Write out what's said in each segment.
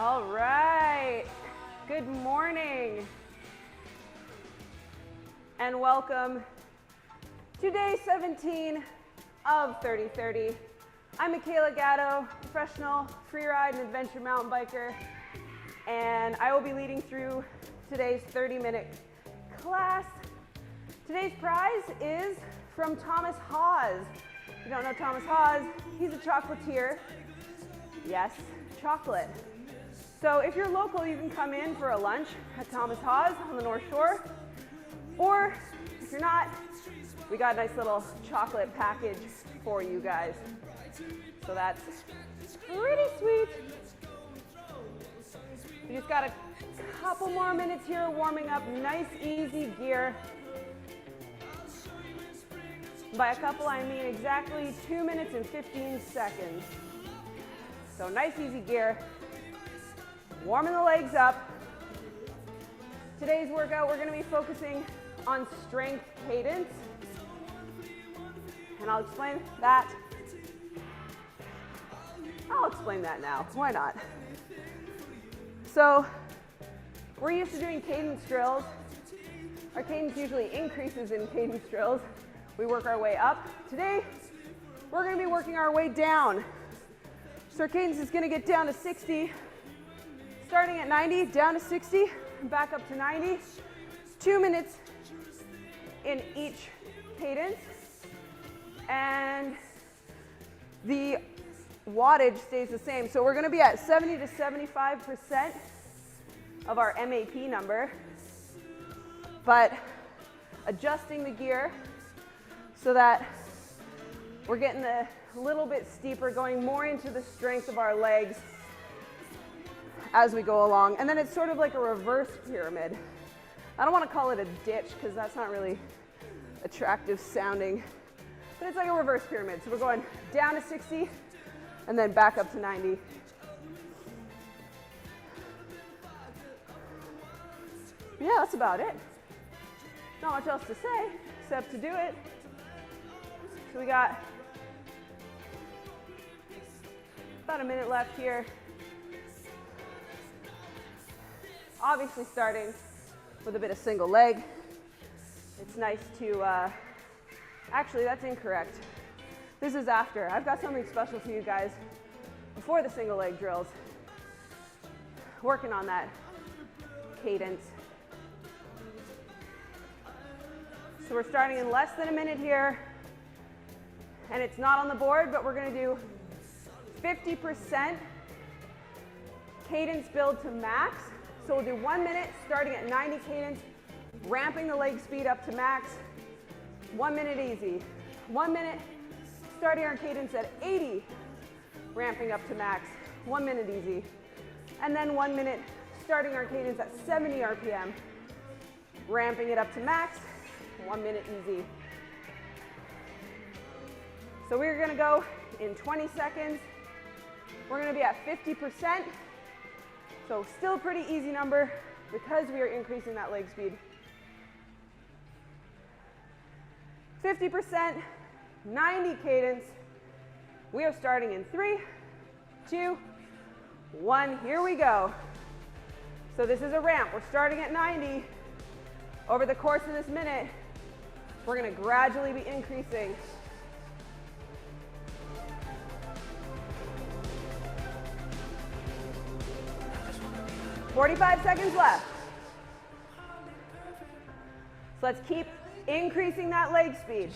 All right, good morning and welcome to day 17 of 30-30. I'm Micayla Gatto, professional freeride and adventure mountain biker, and I will be leading through today's 30-minute class. Today's prize is from Thomas Hawes. If you don't know Thomas Hawes, he's a chocolatier. Yes, chocolate. So if you're local, you can come in for a lunch at Thomas Hawes on the North Shore. Or if you're not, we got a nice little chocolate package for you guys. So that's pretty sweet. We just got a couple more minutes here warming up, nice easy gear. By a couple, I mean exactly 2 minutes and 15 seconds. So nice easy gear. Warming the legs up. Today's workout, we're going to be focusing on strength cadence. And I'll explain that. I'll explain that now. Why not? So, we're used to doing cadence drills. Our cadence usually increases in cadence drills. We work our way up. Today, we're going to be working our way down. So our cadence is going to get down to 60. Starting at 90, down to 60, and back up to 90. It's 2 minutes in each cadence. And the wattage stays the same. So we're going to be at 70 to 75% of our MAP number, but adjusting the gear so that we're getting a little bit steeper, going more into the strength of our legs as we go along. And then it's sort of like a reverse pyramid. I don't want to call it a ditch because that's not really attractive sounding, but it's like a reverse pyramid. So we're going down to 60 and then back up to 90. Yeah, that's about it. Not much else to say except to do it. So we got about a minute left here. Obviously starting with a bit of single leg. It's nice to, actually that's incorrect. This is after. I've got something special for you guys before the single leg drills. Working on that cadence. So we're starting in less than a minute here. And it's not on the board, but we're gonna do 50% cadence build to max. So we'll do 1 minute starting at 90 cadence, ramping the leg speed up to max. 1 minute easy. 1 minute starting our cadence at 80, ramping up to max. 1 minute easy. And then 1 minute starting our cadence at 70 RPM, ramping it up to max. 1 minute easy. So we're gonna go in 20 seconds. We're gonna be at 50%. So still a pretty easy number because we are increasing that leg speed. 50%, 90 cadence. We are starting in 3, 2, 1. Here we go. So this is a ramp. We're starting at 90. Over the course of this minute, we're going to gradually be increasing. "45 seconds left." So let's keep increasing that leg speed.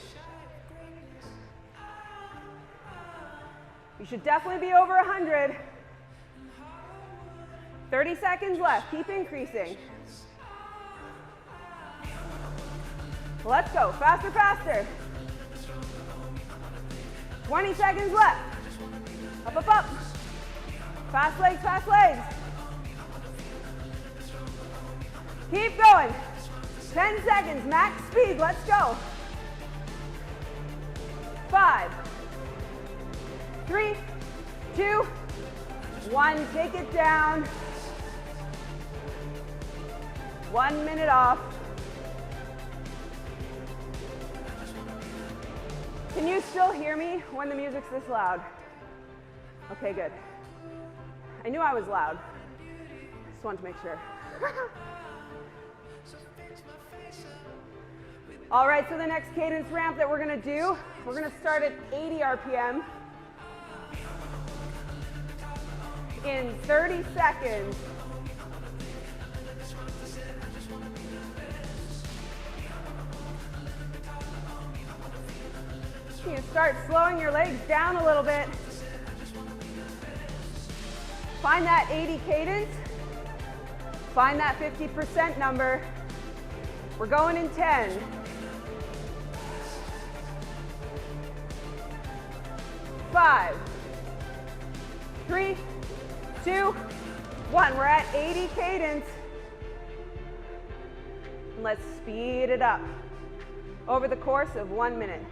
You should definitely be over 100. 30 seconds left. Keep increasing. Let's go. Faster, faster. 20 seconds left. Up, up, up. Fast legs, fast legs. Keep going. 10 seconds, max speed. Let's go. 5, 3, 2, 1. Take it down. 1 minute off. Can you still hear me when the music's this loud? Okay, good. I knew I was loud. Just wanted to make sure. All right, so the next cadence ramp that we're gonna do, we're gonna start at 80 RPM in 30 seconds. You can start slowing your legs down a little bit. Find that 80 cadence. Find that 50% number. We're going in 10. 5, 3, 2, 1. We're at 80 cadence. And let's speed it up over the course of 1 minute.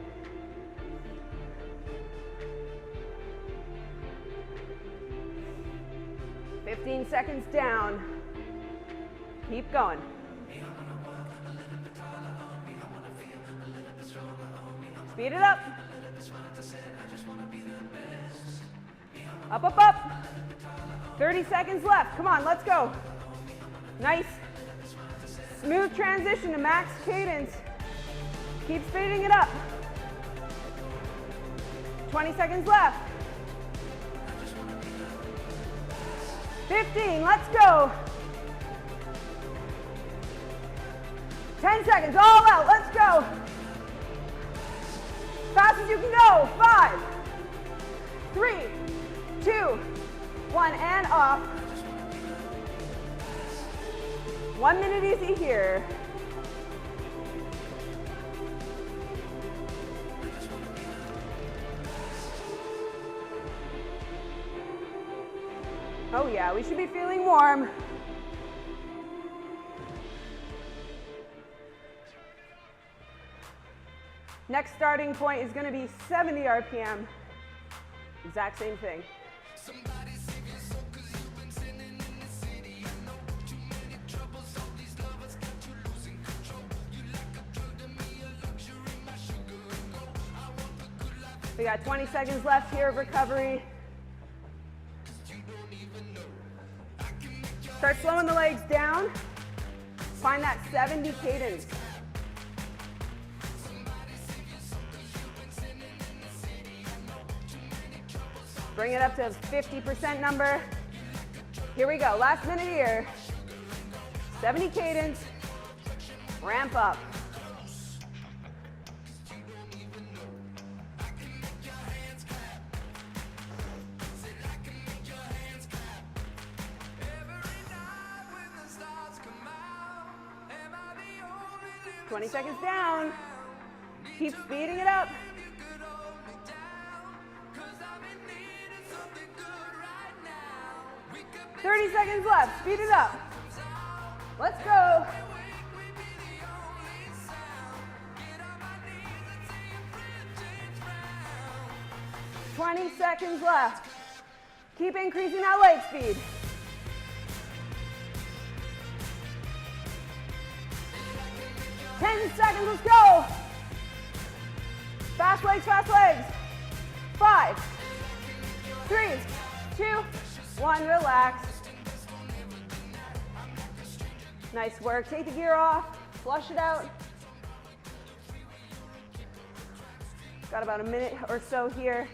"15 seconds down. Keep going. Speed it up. Up, up, up. 30 seconds left. Come on, let's go. Nice. Smooth transition to max cadence. Keep speeding it up. 20 seconds left. 15, let's go. 10 seconds, all out, let's go. Fast as you can go. 5, 3, 2, 1, and off. 1 minute easy here. Oh yeah, we should be feeling warm. Next starting point is going to be 70 RPM. Exact same thing. We got 20 seconds left here of recovery. Start slowing the legs down. Find that 70 cadence. Bring it up to 50% number. Here we go, last minute here. 70 cadence, ramp up. "20 seconds down. Keep speeding it up. "30 seconds left. Speed it up. Let's go. "20 seconds left. Keep increasing that leg speed. "10 seconds, let's go. Fast legs, fast legs. 5, 3, 2, 1, relax. Nice work. Take the gear off, flush it out. Got about a minute or so here.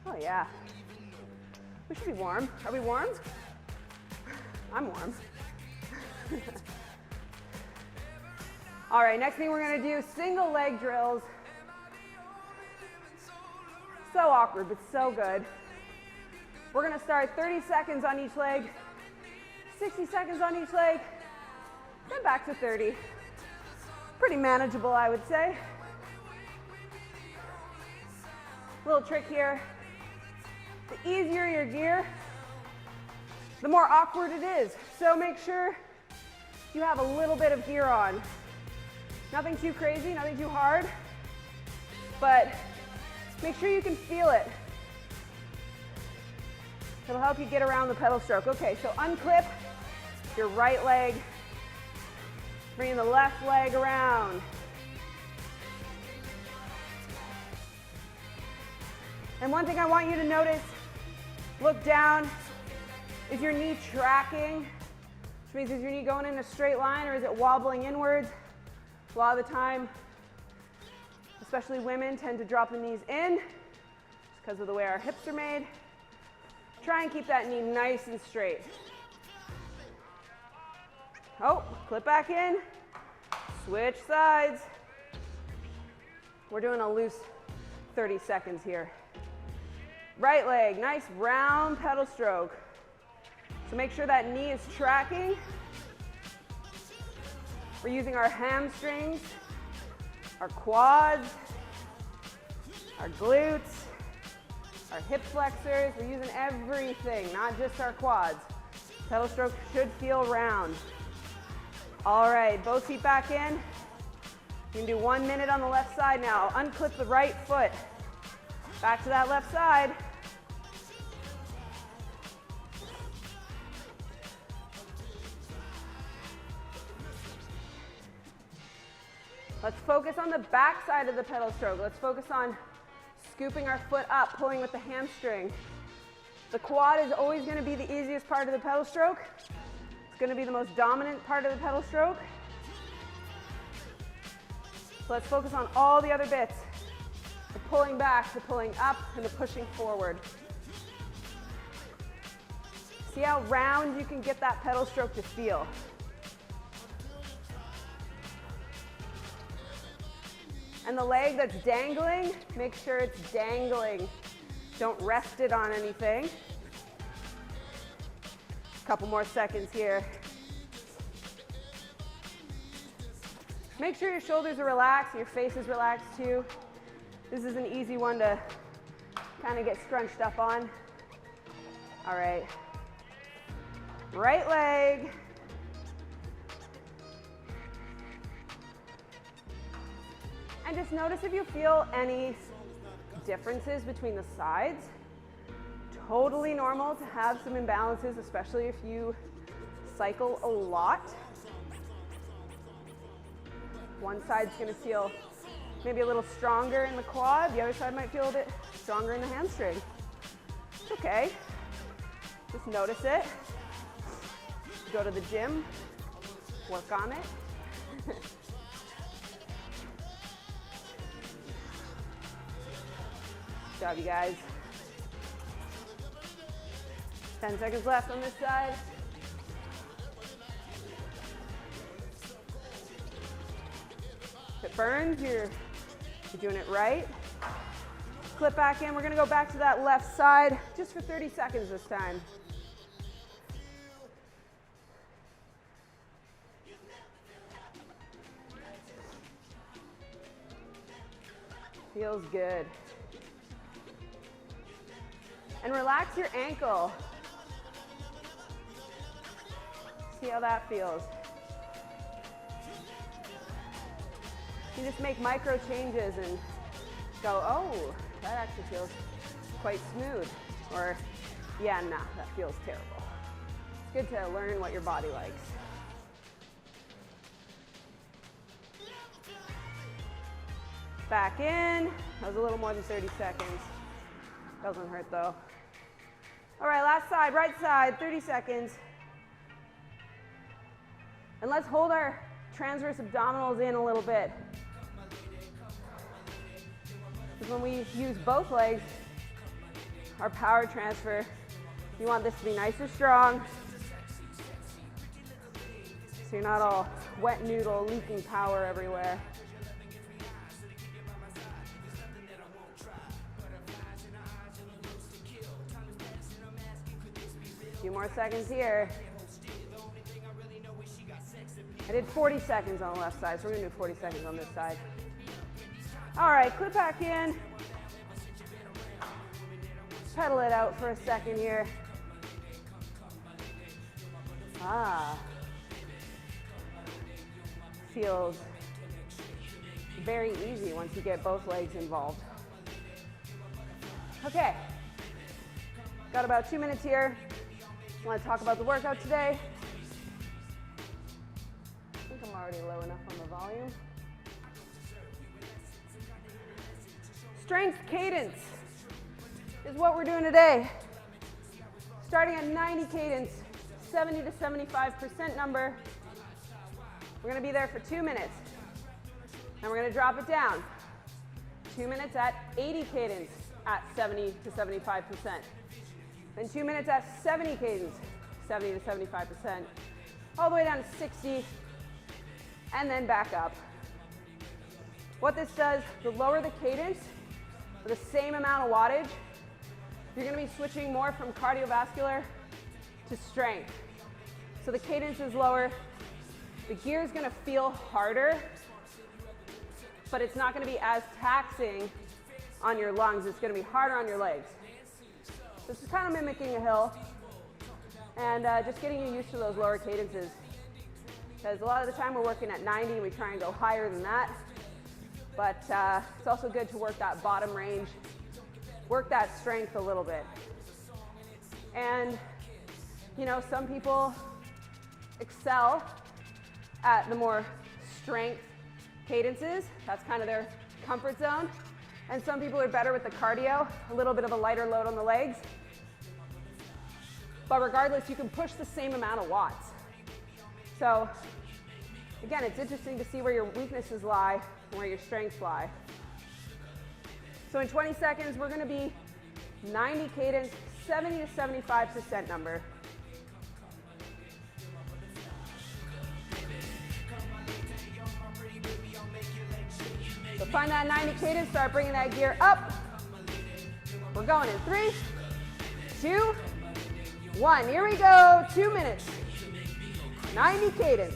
Oh yeah. We should be warm. Are we warm? I'm warm. All right, next thing we're gonna do, single leg drills. So awkward, but so good. We're gonna start 30 seconds on each leg, 60 seconds on each leg, then back to 30. Pretty manageable, I would say. Little trick here. The easier your gear, the more awkward it is. So make sure you have a little bit of gear on. Nothing too crazy, nothing too hard, but make sure you can feel it. It'll help you get around the pedal stroke. Okay, so unclip your right leg, bring the left leg around. And one thing I want you to notice, look down, Is your knee tracking? Which means, is your knee going in a straight line or is it wobbling inwards? A lot of the time, especially women, tend to drop the knees in just because of the way our hips are made. Try and keep that knee nice and straight. Oh, clip back in, switch sides. We're doing a loose 30 seconds here. Right leg, nice round pedal stroke. So make sure that knee is tracking. We're using our hamstrings, our quads, our glutes, our hip flexors. We're using everything, not just our quads. Pedal stroke should feel round. All right, both feet back in. You can do 1 minute on the left side now. Unclip the right foot. Back to that left side. Let's focus on the back side of the pedal stroke. Let's focus on scooping our foot up, pulling with the hamstring. The quad is always going to be the easiest part of the pedal stroke. It's going to be the most dominant part of the pedal stroke. So let's focus on all the other bits. The pulling back, the pulling up, and the pushing forward. See how round you can get that pedal stroke to feel. And the leg that's dangling, make sure it's dangling. Don't rest it on anything. Couple more seconds here. Make sure your shoulders are relaxed, your face is relaxed too. This is an easy one to kind of get scrunched up on. All right. Right leg. And just notice if you feel any differences between the sides. Totally normal to have some imbalances, especially if you cycle a lot. One side's going to feel maybe a little stronger in the quad. The other side might feel a bit stronger in the hamstring. It's okay. Just notice it. Go to the gym, work on it. Good job, you guys. 10 seconds left on this side. If it burns, you're doing it right. Clip back in. We're going to go back to that left side just for 30 seconds this time. Feels good. And relax your ankle. See how that feels. You just make micro changes and go, oh, that actually feels quite smooth. Or, yeah, nah, that feels terrible. It's good to learn what your body likes. Back in. That was a little more than 30 seconds. Doesn't hurt though. All right, last side, right side, 30 seconds. And let's hold our transverse abdominals in a little bit. Because when we use both legs, our power transfer, you want this to be nice and strong. So you're not all wet noodle, leaking power everywhere. A few more seconds here. I did 40 seconds on the left side, so we're gonna do 40 seconds on this side. All right, clip back in. Pedal it out for a second here. Feels very easy once you get both legs involved. Okay, got about 2 minutes here. I want to talk about the workout today. I think I'm already low enough on the volume. Strength cadence is what we're doing today. Starting at 90 cadence, 70 to 75% number. We're gonna be there for 2 minutes. And we're gonna drop it down. 2 minutes at 80 cadence at 70 to 75%. Then 2 minutes at 70 cadence, 70 to 75%. All the way down to 60, and then back up. What this does, the lower the cadence, for the same amount of wattage, you're gonna be switching more from cardiovascular to strength. So the cadence is lower, the gear is gonna feel harder, but it's not gonna be as taxing on your lungs. It's gonna be harder on your legs. This is kind of mimicking a hill, and just getting you used to those lower cadences. Because a lot of the time we're working at 90 and we try and go higher than that. But it's also good to work that bottom range, work that strength a little bit. And, you know, some people excel at the more strength cadences. That's kind of their comfort zone. And some people are better with the cardio, a little bit of a lighter load on the legs. But regardless, you can push the same amount of watts. So again, it's interesting to see where your weaknesses lie and where your strengths lie. So in 20 seconds, we're gonna be 90 cadence, 70 to 75% number. So find that 90 cadence, start bringing that gear up. We're going in 3, 2, 1. Here we go, 2 minutes. 90 cadence.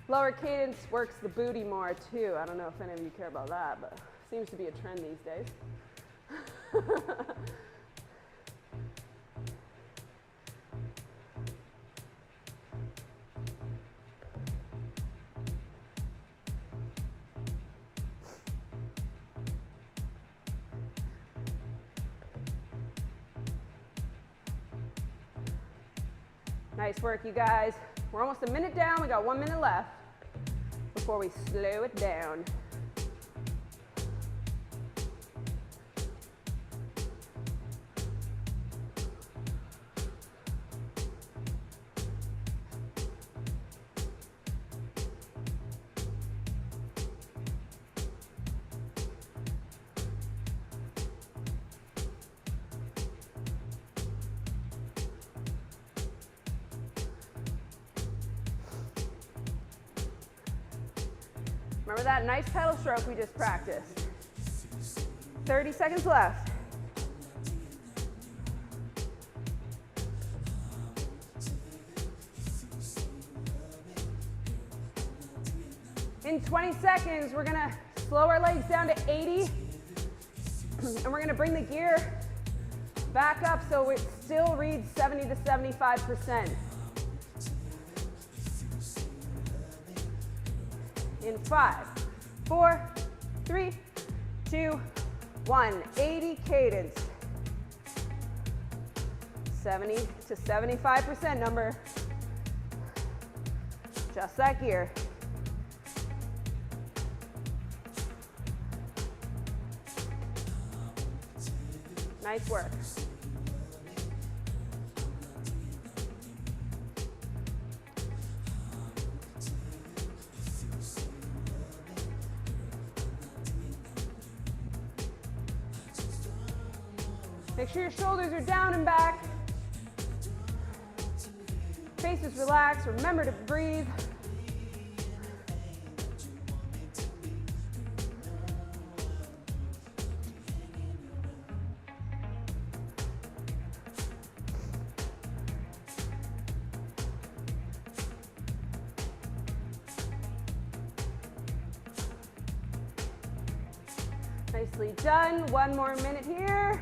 Lower cadence works the booty more too. I don't know if any of you care about that, but it seems to be a trend these days. Nice work, you guys. We're almost a minute down. We got 1 minute left before we slow it down. Remember that nice pedal stroke we just practiced. 30 seconds left. In 20 seconds, we're gonna slow our legs down to 80, and we're gonna bring the gear back up so it still reads 70 to 75%. In 5, 4, 3, 2, 1. 80 cadence. 70 to 75% number. Just that gear. Nice work. Make sure your shoulders are down and back. Face is relaxed. Remember to breathe. Nicely done. 1 more minute here.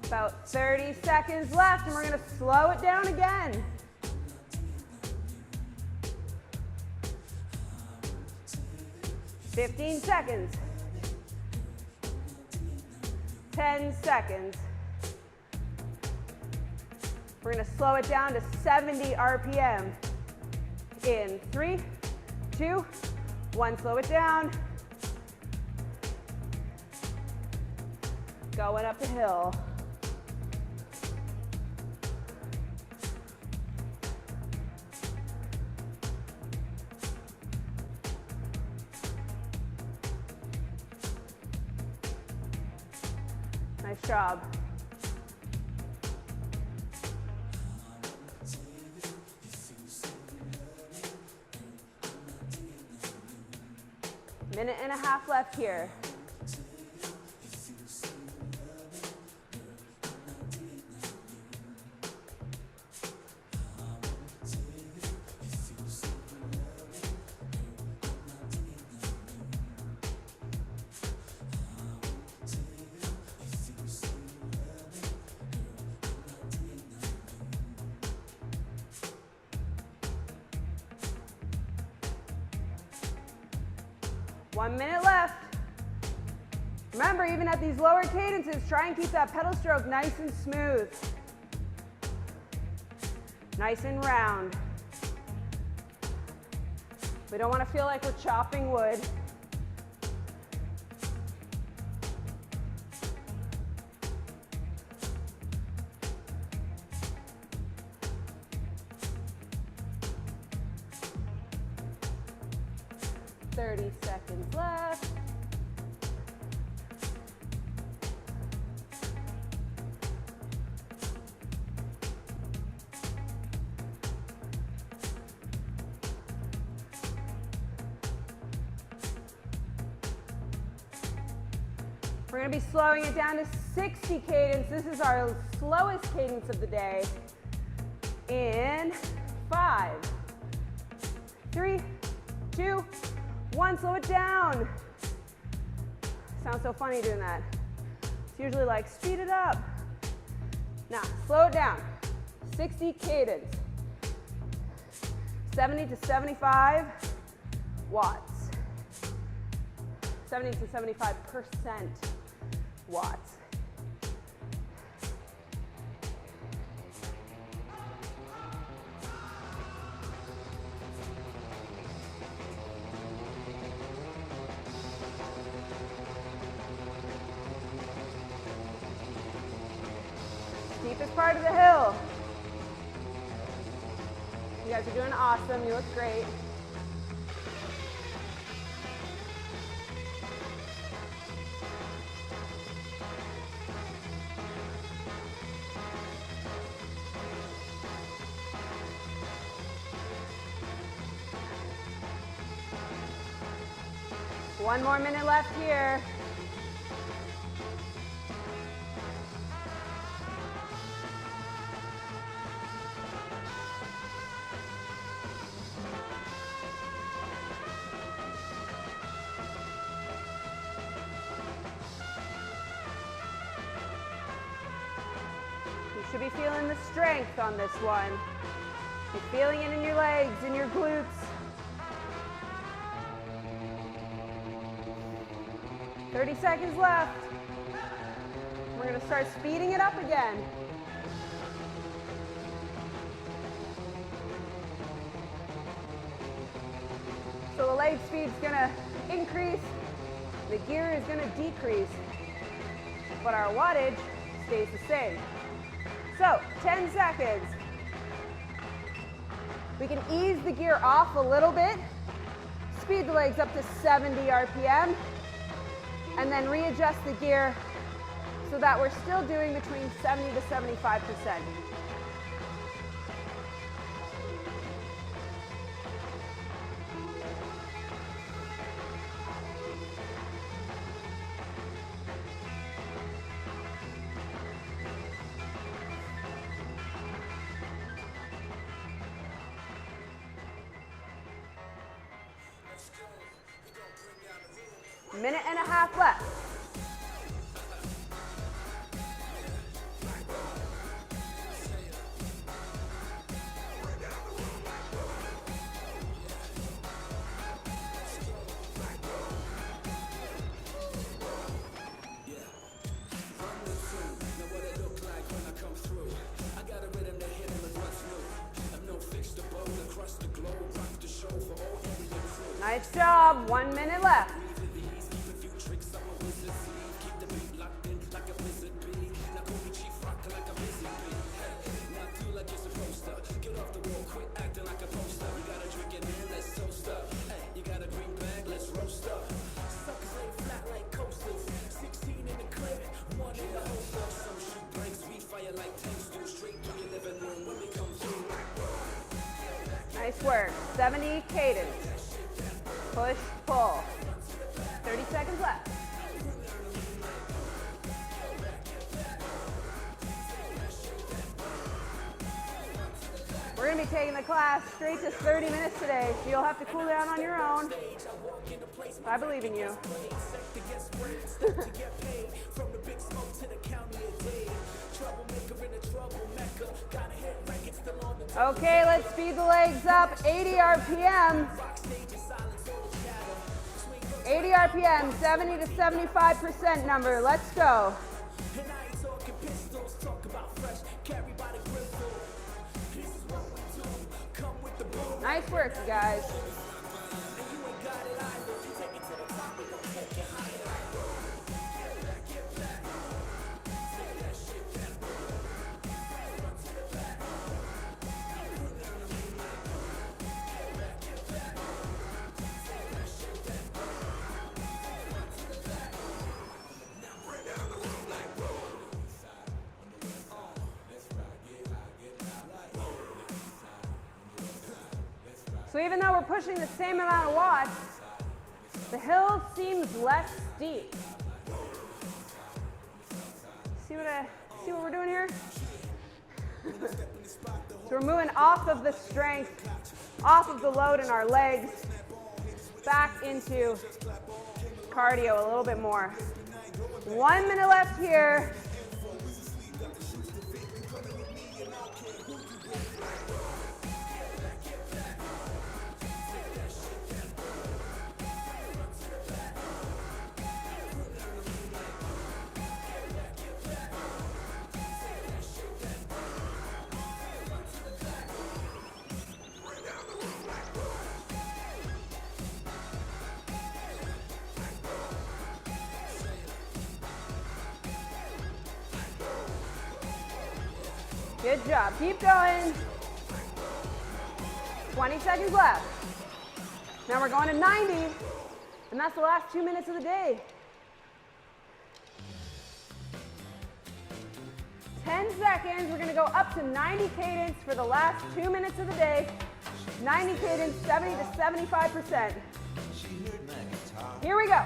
About 30 seconds left, and we're gonna slow it down again. 15 seconds. 10 seconds. We're gonna slow it down to 70 RPM. In 3, 2, 1, slow it down. Going up the hill. Nice job. Minute and a half left here. One minute left. Remember, even at these lower cadences, try and keep that pedal stroke nice and smooth. Nice and round. We don't want to feel like we're chopping wood. Seconds left. We're going to be slowing it down to 60 cadence. This is our slowest cadence of the day. In 5, 3, 2, 1, slow it down. Sounds so funny doing that. It's usually like, speed it up. Now, slow it down. 60 cadence. 70 to 75 watts. 70 to 75% watts. Steepest part of the hill. You guys are doing awesome. You look great. One more minute left here. You should be feeling the strength on this one. You're feeling it in your legs, in your glutes. Thirty seconds left. We're going to start speeding it up again. So the leg speed's going to increase, the gear is going to decrease, but our wattage stays the same. So 10 seconds. We can ease the gear off a little bit, speed the legs up to 70 RPM, and then readjust the gear so that we're still doing between 70 to 75%. Minute and a half left. Nice job, 1 minute left. Nice work, 70 cadence. Push, pull. 30 seconds left. We're going to be taking the class straight to 30 minutes today, so you'll have to cool down on your own. I believe in you. Okay, let's speed the legs up. 80 RPM. 80 RPM, 70 to 75% number. Let's go. Nice work, you guys. So even though we're pushing the same amount of watts, the hill seems less steep. See what we're doing here? So we're moving off of the strength, off of the load in our legs, back into cardio a little bit more. 1 minute left here. Good job, keep going. 20 seconds left. Now we're going to 90, and that's the last 2 minutes of the day. 10 seconds, we're gonna go up to 90 cadence for the last 2 minutes of the day. 90 cadence, 70 to 75%. Here we go.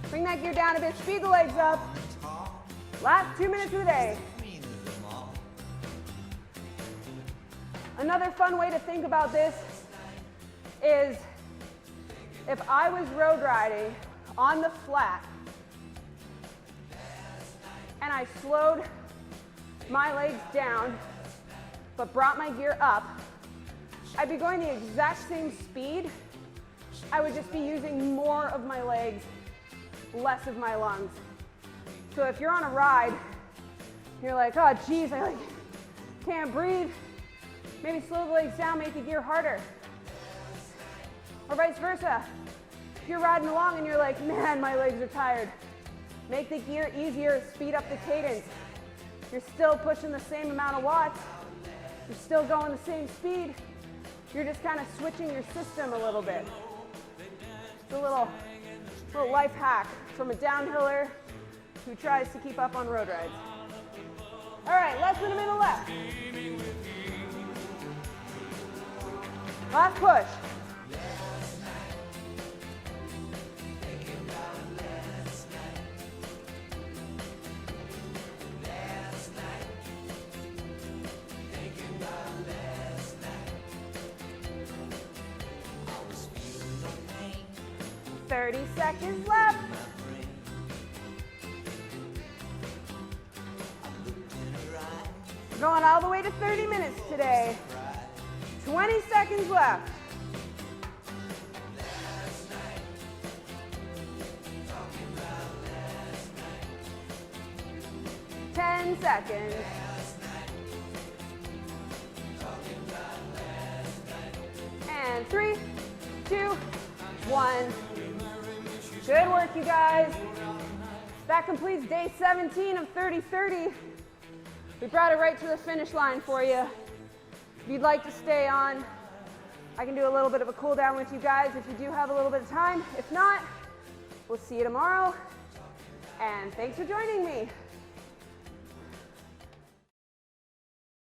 Bring that gear down a bit, speed the legs up. Last 2 minutes of the day. Another fun way to think about this is if I was road riding on the flat and I slowed my legs down but brought my gear up, I'd be going the exact same speed. I would just be using more of my legs, less of my lungs. So if you're on a ride, you're like, oh geez, I can't breathe. Maybe slow the legs down, make the gear harder. Or vice versa. If you're riding along and you're like, man, my legs are tired. Make the gear easier, speed up the cadence. You're still pushing the same amount of watts. You're still going the same speed. You're just kind of switching your system a little bit. It's a little life hack from a downhiller who tries to keep up on road rides. All right, less than a minute left. Last push. Thirty seconds left. We're going all the way to 30 minutes today. 20 seconds left. Ten seconds. And 3, 1. Good work, you guys. That completes day 17 of 30-30. We brought it right to the finish line for you. If you'd like to stay on, I can do a little bit of a cool down with you guys if you do have a little bit of time. If not, we'll see you tomorrow. And thanks for joining me.